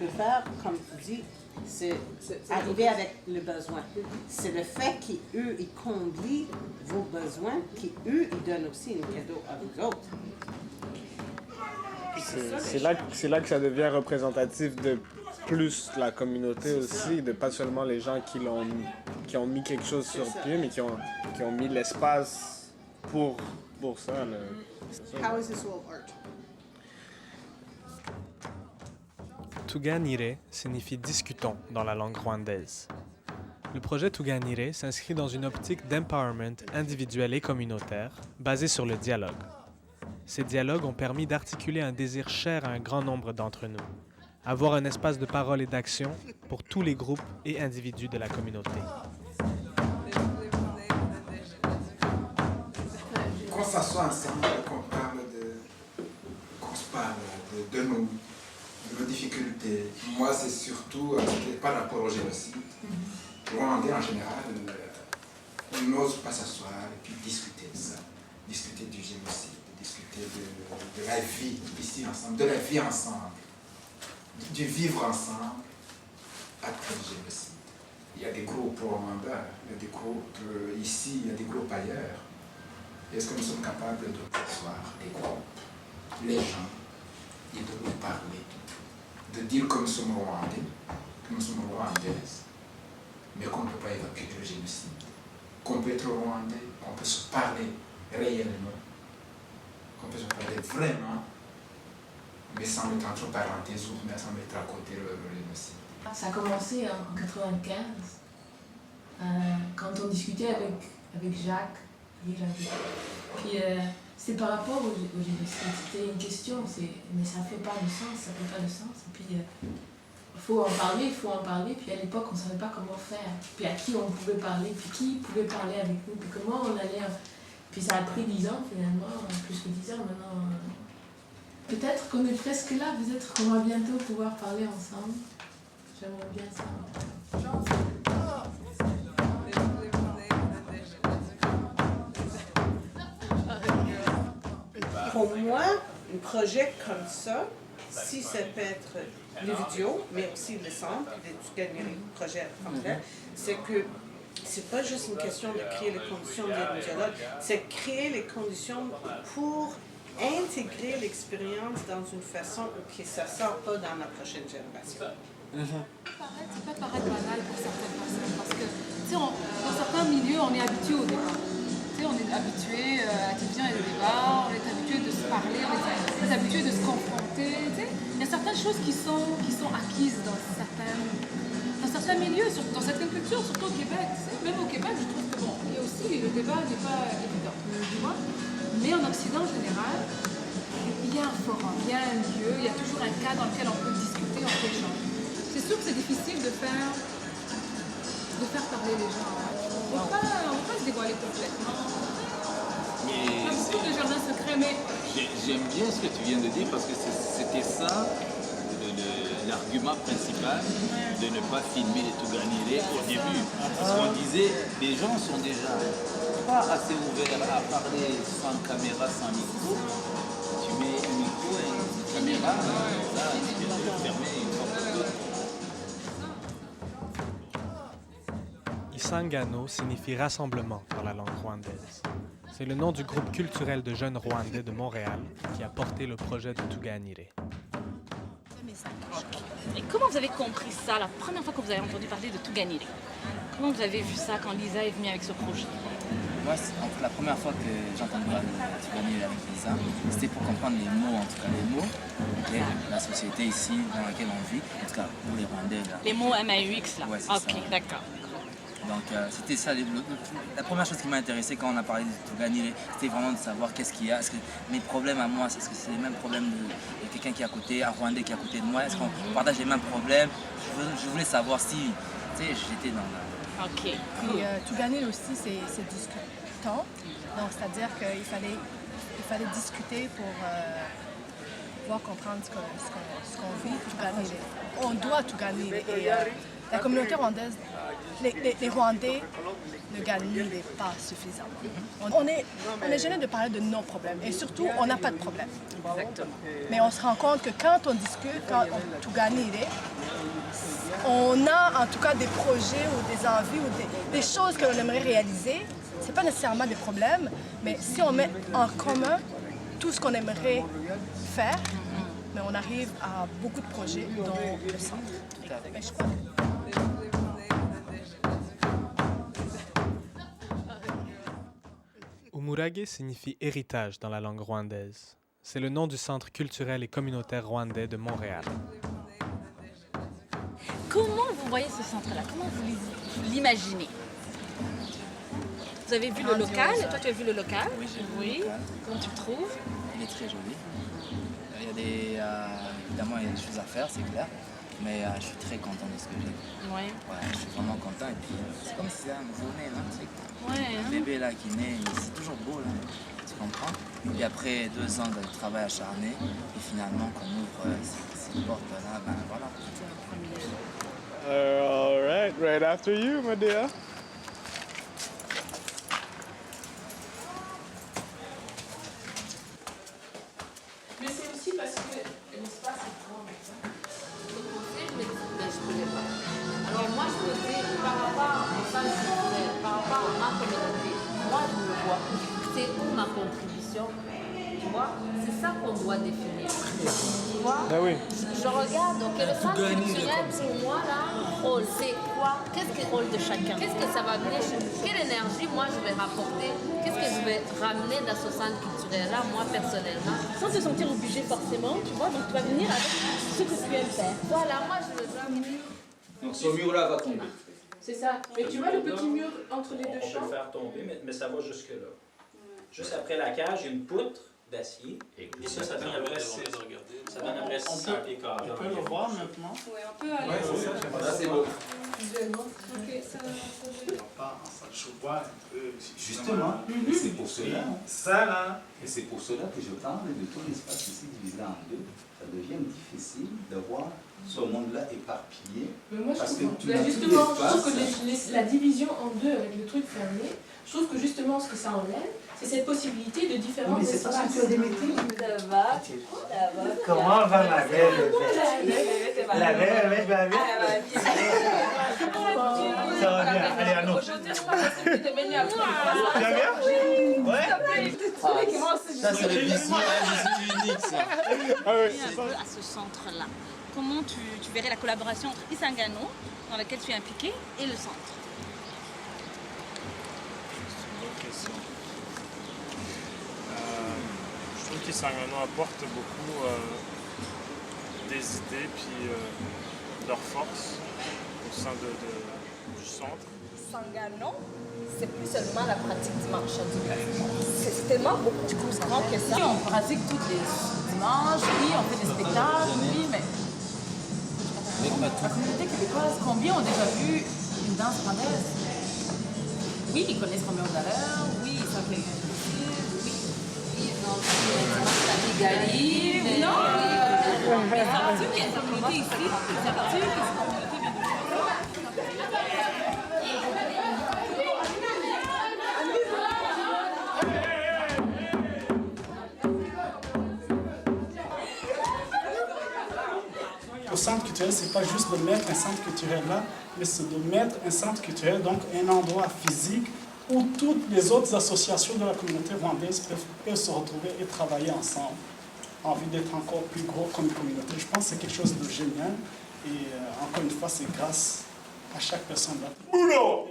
peut faire, comme tu dis, c'est arriver avec le besoin. C'est le fait qu'eux, ils comblent vos besoins, qu'eux, ils donnent aussi un cadeau à vous autres. C'est là que ça devient représentatif de plus la communauté aussi, de pas seulement les gens qui ont mis quelque chose sur pied, mais qui ont mis l'espace pour ça. How is this all art? Tuganire signifie discutons dans la langue rwandaise. Le projet Tuganire s'inscrit dans une optique d'empowerment individuel et communautaire basée sur le dialogue. Ces dialogues ont permis d'articuler un désir cher à un grand nombre d'entre nous, avoir un espace de parole et d'action pour tous les groupes et individus de la communauté. Qu'on s'assoit ensemble, qu'on se parle de nos difficultés. Moi, c'est surtout par rapport au génocide. Rwandais en général, on n'ose pas s'asseoir et puis discuter de ça, discuter du génocide, discuter de la vie ici ensemble, de la vie ensemble, du vivre ensemble après le génocide. Il y a des groupes au Rwanda, il y a des groupes ici, il y a des groupes ailleurs. Est-ce que nous sommes capables de s'asseoir, les groupes, les gens, et de nous parler, de dire que nous sommes Rwandais, que nous sommes Rwandaises, mais qu'on ne peut pas évacuer le génocide, qu'on peut être Rwandais, qu'on peut se parler réellement, qu'on peut se parler vraiment, mais sans mettre entre parenthèses ou sans mettre à côté le génocide. Ça a commencé en 1995, quand on discutait avec Jacques. Puis c'est par rapport au génocide. C'était une question, mais ça fait pas de sens, ça fait pas de sens. Et puis il faut en parler, puis à l'époque on savait pas comment faire. Puis à qui on pouvait parler, puis qui pouvait parler avec nous, puis comment on allait. Puis ça a pris 10 ans finalement, plus que 10 ans maintenant. Peut-être qu'on est presque là, peut-être qu'on va bientôt pouvoir parler ensemble. J'aimerais bien ça. Pour moi, un projet comme ça, si ça peut être les vidéos, mais aussi le centre, tu gagnerais le projet complet, c'est que c'est pas juste une question de créer les conditions de dialogue, c'est créer les conditions pour intégrer l'expérience dans une façon que ça ne sort pas dans la prochaine génération. Ça peut paraître banal pour certaines personnes parce que dans certains milieux, on est habitué au débat. On est habitué à quelqu'un et le débat, on est habitué de se parler, on est habitué de se confronter. Il y a certaines choses qui sont acquises dans certains milieux, dans certaines cultures, surtout au Québec. Même au Québec, je trouve que il y a aussi le débat n'est pas évident. Mais en Occident en général, il y a un forum, il y a un lieu, il y a toujours un cas dans lequel on peut discuter, on peut échanger. C'est sûr que c'est difficile de faire parler les gens. On ne peut pas se dévoiler complètement. Mais beaucoup de jardins secrets, mais... J'aime bien ce que tu viens de dire parce que c'était ça l'argument principal de ne pas filmer les Tuganire au début. Parce qu'on disait, les gens sont déjà pas assez ouverts à parler sans caméra, sans micro. Tu mets un micro et une caméra, là, tu viens de le fermer une fois pour toutes. Isangano signifie rassemblement dans la langue rwandaise. C'est le nom du groupe culturel de jeunes rwandais de Montréal qui a porté le projet de Tuganire. Et comment vous avez compris ça la première fois que vous avez entendu parler de Tuganire? Comment vous avez vu ça quand Lisa est venue avec ce projet? Moi, la première fois que j'ai entendu parler de Tuganire avec Lisa, c'était pour comprendre les mots, en tout cas les mots de la société ici dans laquelle on vit, en tout cas pour les Rwandais. Là. Les mots MAUX là? Ouais, c'est ok, ça. d'accord. Donc c'était ça, la première chose qui m'a intéressé quand on a parlé de Tuganire, c'était vraiment de savoir qu'est-ce qu'il y a, est-ce que mes problèmes à moi, est-ce que c'est les mêmes problèmes de quelqu'un qui est à côté, un Rwandais qui est à côté de moi, est-ce qu'on partage les mêmes problèmes? Je voulais savoir si, tu sais, j'étais dans la... Ok. Puis Tuganire aussi, c'est discutant, donc c'est-à-dire qu'il fallait discuter pour pouvoir comprendre ce qu'on vit. Tuganire. On doit Tuganire et La communauté rwandaise, les Rwandais ne gagnent pas suffisamment. On est gêné de parler de nos problèmes et surtout, on n'a pas de problème. Exactement. Mais on se rend compte que quand on discute, quand on tout gagne, on a en tout cas des projets ou des envies ou des choses que l'on aimerait réaliser. Ce n'est pas nécessairement des problèmes, mais si on met en commun tout ce qu'on aimerait faire, mais on arrive à beaucoup de projets, dont le centre. Mais je crois que... Umurage signifie héritage dans la langue rwandaise. C'est le nom du centre culturel et communautaire rwandais de Montréal. Comment vous voyez ce centre-là? Comment vous l'imaginez? Vous avez vu le local? Toi, tu as vu le local? Oui, j'ai vu oui. le local. Comment tu le trouves? Il est très joli. Il y a évidemment, il y a des choses à faire, c'est clair. Mais je suis très content de ce que j'ai. Ouais. Ouais, je suis vraiment content. Et puis, c'est comme si c'était un nouveau-né, là. Ouais, un bébé là qui naît, c'est toujours beau, là. Tu comprends? Et puis après 2 ans de travail acharné, et finalement, qu'on ouvre ces portes-là, ben voilà. All right after you, my dear. Mais c'est aussi parce que l'espace est grand. Je ne connais pas. Alors moi, je me dis, par rapport au centre culturel, par rapport à ma communauté, moi, je me vois. C'est où ma contribution? Tu vois? C'est ça qu'on doit définir. Tu vois? Ben oui. Je regarde, ok, le centre culturel, pour moi, là, rôle, c'est quoi? Qu'est-ce que le rôle de chacun? Qu'est-ce que ça va venir? Quelle énergie, moi, je vais rapporter? Qu'est-ce que je vais ramener dans ce centre culturel-là, moi, personnellement? Sans te sentir obligé forcément, tu vois, donc tu vas venir avec ce que tu aimes faire. Voilà, moi, je veux mur. Donc ce mur-là va tomber. C'est ça. Mais tu vois le petit mur entre les deux On peut champs? le faire tomber, mais ça va jusque-là. Juste après la cage, il y a une poutre d'acier. Et ça donne à peu près 600 pieds carrés. On peut le voir maintenant? Oui, on peut aller. Ouais, c'est ça. Là, c'est beau. Visuellement. Ok, ça Je vois un peu. Justement, et c'est pour cela, et c'est pour cela que je parle de tout l'espace ici divisé en deux. Ça devient difficile de voir ce monde-là éparpillé. Mais moi, je parce trouve, que tu bah, n'as plus justement, je trouve d'espace. que la division en deux avec le truc fermé, je trouve que justement ce que ça enlève, c'est cette possibilité de différents Oui, mais c'est espaces. parce que tu as des métiers. Ça va, ça va. Comment va ma belle? La belle va bien? Ça va bien. Allez, à nous. Aujourd'hui, je crois que c'est devenu un peu. Tu vas bien? Ouais. Ça, c'est le bisou, je suis unique, ça. Ah oui. Un peu à ce centre-là. Comment tu verrais la collaboration entre Isangano, dans laquelle tu es impliqué, et le centre? Je trouve qu'Isangano apporte beaucoup des idées puis leur force au sein du centre. Sangano, c'est plus seulement la pratique dimanche. C'est tellement beaucoup plus grand que ça. On pratique tous les dimanches, oui, on fait des spectacles, oui, mais la communauté québécoise, combien ont déjà vu une danse rwandaise? Oui, ils connaissent combien d'heures, oui, ils savent les oui. Ils ont vu la Kigali, Non, mais ça veut dire qu'il y a une communauté ici, ça veut dire que cette communauté vient Le centre culturel, c'est pas juste de mettre un centre culturel là, mais c'est de mettre un centre culturel, donc un endroit physique où toutes les autres associations de la communauté rwandaise peuvent se retrouver et travailler ensemble, en vue d'être encore plus gros comme communauté. Je pense que c'est quelque chose de génial et encore une fois, c'est grâce à chaque personne là. Boulot!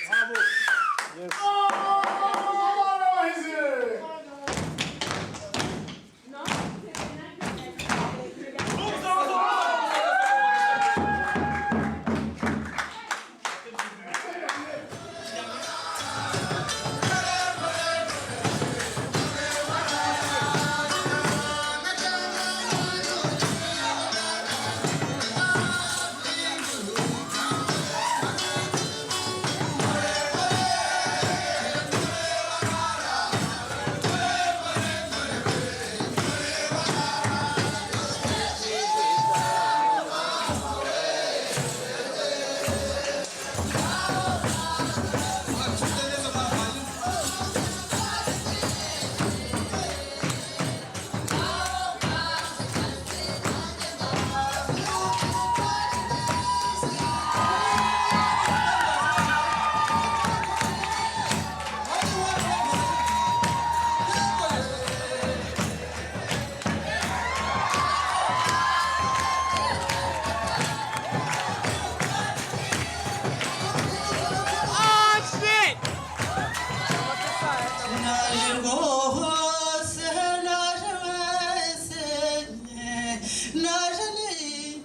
Bravo! Yes.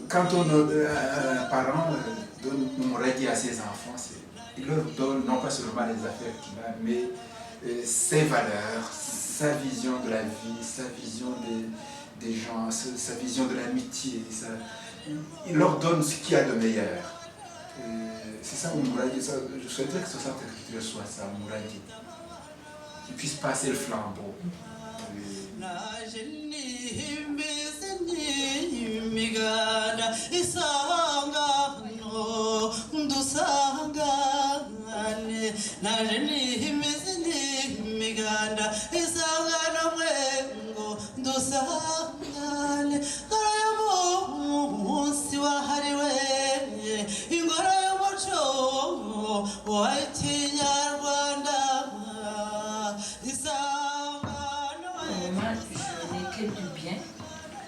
Quand un parent donne un reggae à ses enfants, il leur donne non pas seulement les affaires qu'il a, mais ses valeurs, sa vision de la vie, sa vision des gens, sa vision de l'amitié. Il leur donne ce qu'il y a de meilleur. C'est ça Umurage, je souhaiterais que ce centre culturel soit ça, Umurage. Qu'il puisse passer le flambeau.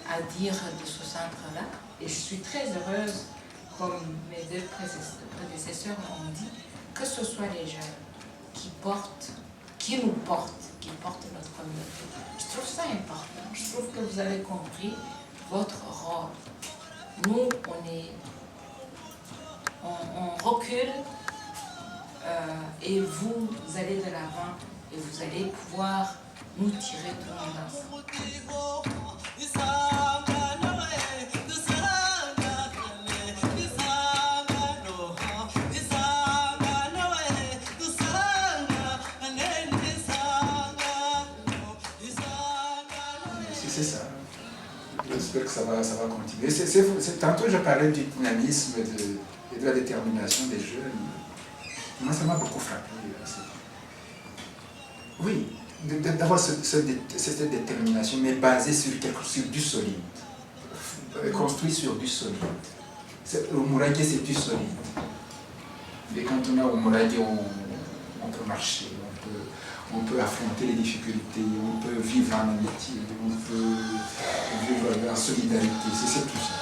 À dire de ce centre-là, et je suis très heureuse, comme mes deux prédécesseurs ont dit, que ce soit les jeunes qui nous portent notre communauté. Je trouve ça important. Je trouve que vous avez compris votre rôle. Nous, on recule et vous allez de l'avant et vous allez pouvoir nous tirer tout le monde ensemble. C'est ça. J'espère que ça va continuer. Tantôt, je parlais du dynamisme et de la détermination des jeunes. Moi, ça m'a beaucoup frappé. Oui, d'avoir cette détermination, mais basée sur du solide. Construit sur du solide. Umurage, c'est du solide. Et quand on a Umurage, on peut marcher. On peut affronter les difficultés, on peut vivre en amitié, on peut vivre en solidarité, c'est tout ça.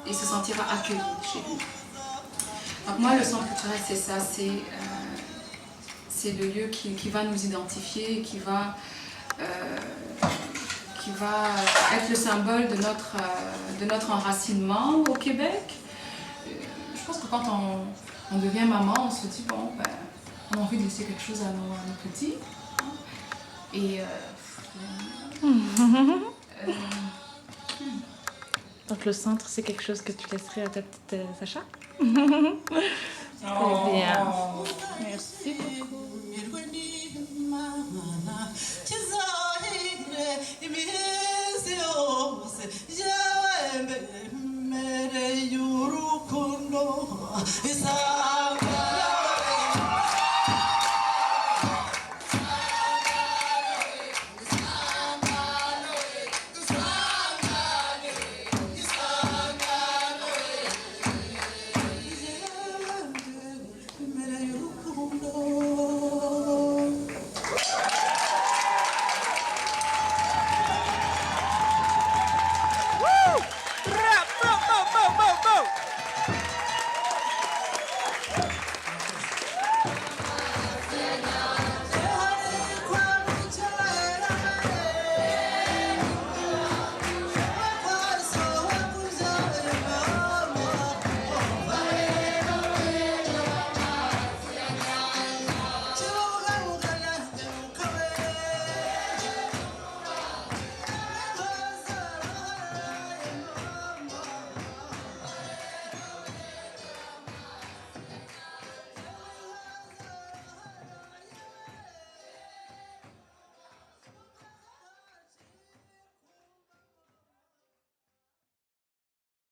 Et se sentira accueilli chez nous. Donc moi, le centre culturel, c'est ça, c'est le lieu qui va nous identifier, qui va être le symbole de notre enracinement au Québec. Je pense que quand on devient maman, on se dit, bon, ben, on a envie de laisser quelque chose à nos petits. Hein. Et... Donc le centre, c'est quelque chose que tu laisserais à ta petite Sacha? Oh. Très bien. Merci beaucoup.